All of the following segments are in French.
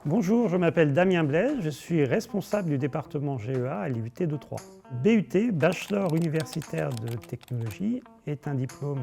Bonjour, je m'appelle Damien Blaise, je suis responsable du département GEA à l'IUT de Troyes. BUT, Bachelor universitaire de technologie, est un diplôme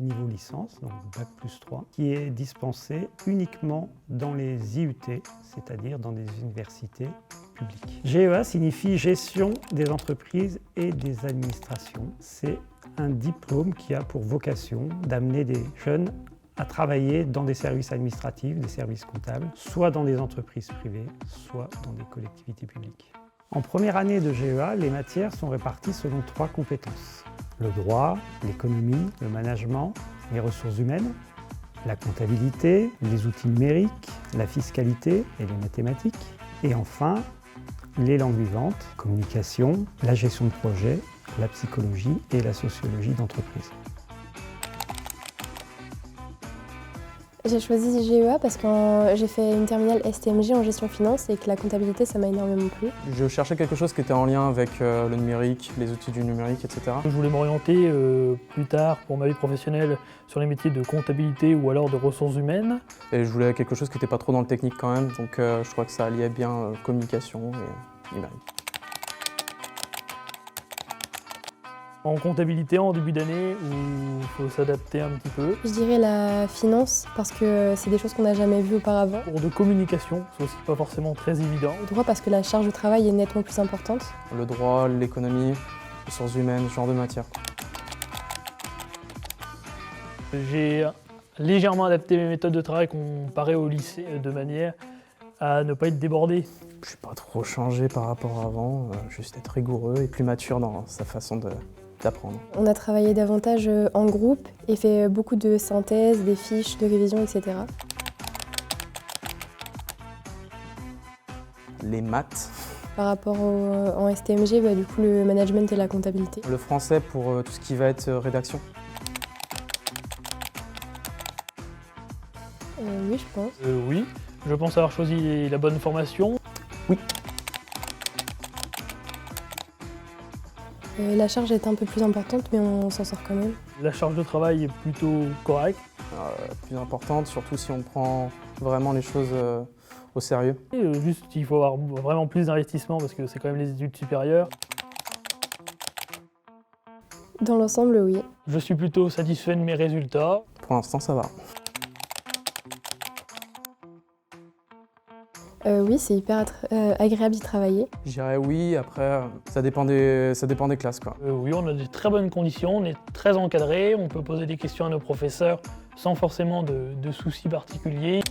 niveau licence, donc Bac+3, qui est dispensé uniquement dans les IUT, c'est-à-dire dans des universités publiques. GEA signifie Gestion des entreprises et des administrations. C'est un diplôme qui a pour vocation d'amener des jeunes à travailler dans des services administratifs, des services comptables, soit dans des entreprises privées, soit dans des collectivités publiques. En première année de GEA, les matières sont réparties selon 3 compétences. Le droit, l'économie, le management, les ressources humaines, la comptabilité, les outils numériques, la fiscalité et les mathématiques. Et enfin, les langues vivantes, communication, la gestion de projet, la psychologie et la sociologie d'entreprise. J'ai choisi GEA parce que j'ai fait une terminale STMG en gestion finance et que la comptabilité, ça m'a énormément plu. Je cherchais quelque chose qui était en lien avec le numérique, les outils du numérique, etc. Je voulais m'orienter plus tard pour ma vie professionnelle sur les métiers de comptabilité ou alors de ressources humaines. Et je voulais quelque chose qui n'était pas trop dans le technique quand même, donc je crois que ça alliait bien communication et numérique. En comptabilité, en début d'année, où il faut s'adapter un petit peu. Je dirais la finance parce que c'est des choses qu'on n'a jamais vues auparavant. Pour de communication, c'est aussi pas forcément très évident. Le droit parce que la charge de travail est nettement plus importante. Le droit, l'économie, les ressources humaines, ce genre de matière. J'ai légèrement adapté mes méthodes de travail comparées au lycée de manière à ne pas être débordé. Je suis pas trop changé par rapport à avant, juste être rigoureux et plus mature dans sa façon d'apprendre. On a travaillé davantage en groupe et fait beaucoup de synthèses, des fiches, de révision, etc. Les maths. Par rapport en STMG, du coup, le management et la comptabilité. Le français pour tout ce qui va être rédaction. Oui, je pense. Oui, je pense avoir choisi la bonne formation. Oui. La charge est un peu plus importante, mais on s'en sort quand même. La charge de travail est plutôt correcte. Plus importante, surtout si on prend vraiment les choses au sérieux. Et juste, il faut avoir vraiment plus d'investissement parce que c'est quand même les études supérieures. Dans l'ensemble, oui. Je suis plutôt satisfait de mes résultats. Pour l'instant, ça va. Oui, c'est hyper agréable d'y travailler. Je dirais oui, après, ça dépend des classes, quoi. Oui, on a de très bonnes conditions, on est très encadré, on peut poser des questions à nos professeurs sans forcément de soucis particuliers.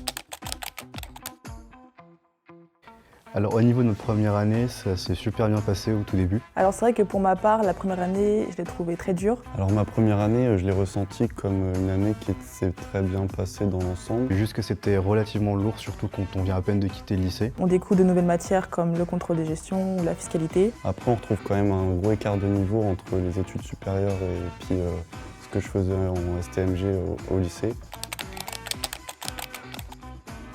Alors au niveau de notre première année, ça s'est super bien passé au tout début. Alors c'est vrai que pour ma part, la première année, je l'ai trouvée très dure. Alors ma première année, je l'ai ressentie comme une année qui s'est très bien passée dans l'ensemble. Juste que c'était relativement lourd, surtout quand on vient à peine de quitter le lycée. On découvre de nouvelles matières comme le contrôle des gestions ou la fiscalité. Après, on retrouve quand même un gros écart de niveau entre les études supérieures et puis ce que je faisais en STMG au lycée.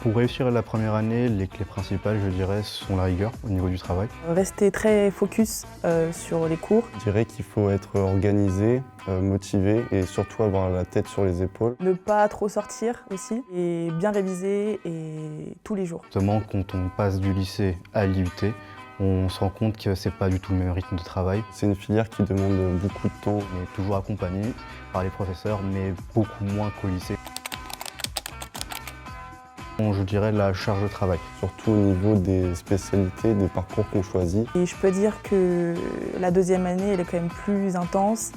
Pour réussir la première année, les clés principales, je dirais, sont la rigueur au niveau du travail. Rester très focus sur les cours. Je dirais qu'il faut être organisé, motivé et surtout avoir la tête sur les épaules. Ne pas trop sortir aussi et bien réviser et tous les jours. Notamment quand on passe du lycée à l'IUT, on se rend compte que c'est pas du tout le même rythme de travail. C'est une filière qui demande beaucoup de temps. On est toujours accompagné par les professeurs, mais beaucoup moins qu'au lycée. Je dirais la charge de travail. Surtout au niveau des spécialités, des parcours qu'on choisit. Et je peux dire que la deuxième année, elle est quand même plus intense.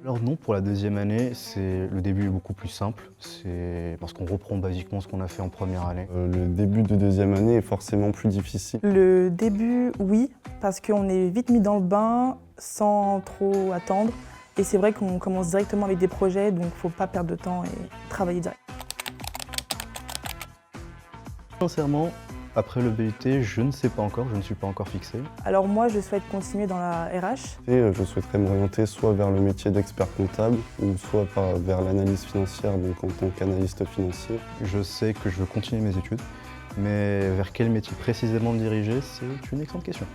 Alors non, pour la deuxième année, le début est beaucoup plus simple. C'est parce qu'on reprend basiquement ce qu'on a fait en première année. Le début de deuxième année est forcément plus difficile. Le début, oui, parce qu'on est vite mis dans le bain sans trop attendre. Et c'est vrai qu'on commence directement avec des projets, donc il ne faut pas perdre de temps et travailler direct. Sincèrement, après le BUT, je ne sais pas encore, je ne suis pas encore fixé. Alors moi, je souhaite continuer dans la RH. Et je souhaiterais m'orienter soit vers le métier d'expert comptable ou soit vers l'analyse financière, donc en tant qu'analyste financier. Je sais que je veux continuer mes études, mais vers quel métier précisément me diriger, c'est une excellente question.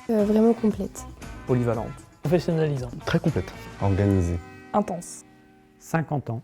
Vraiment complète. Polyvalente. Professionnalisant. Très complète. Organisée. Intense. 50 ans.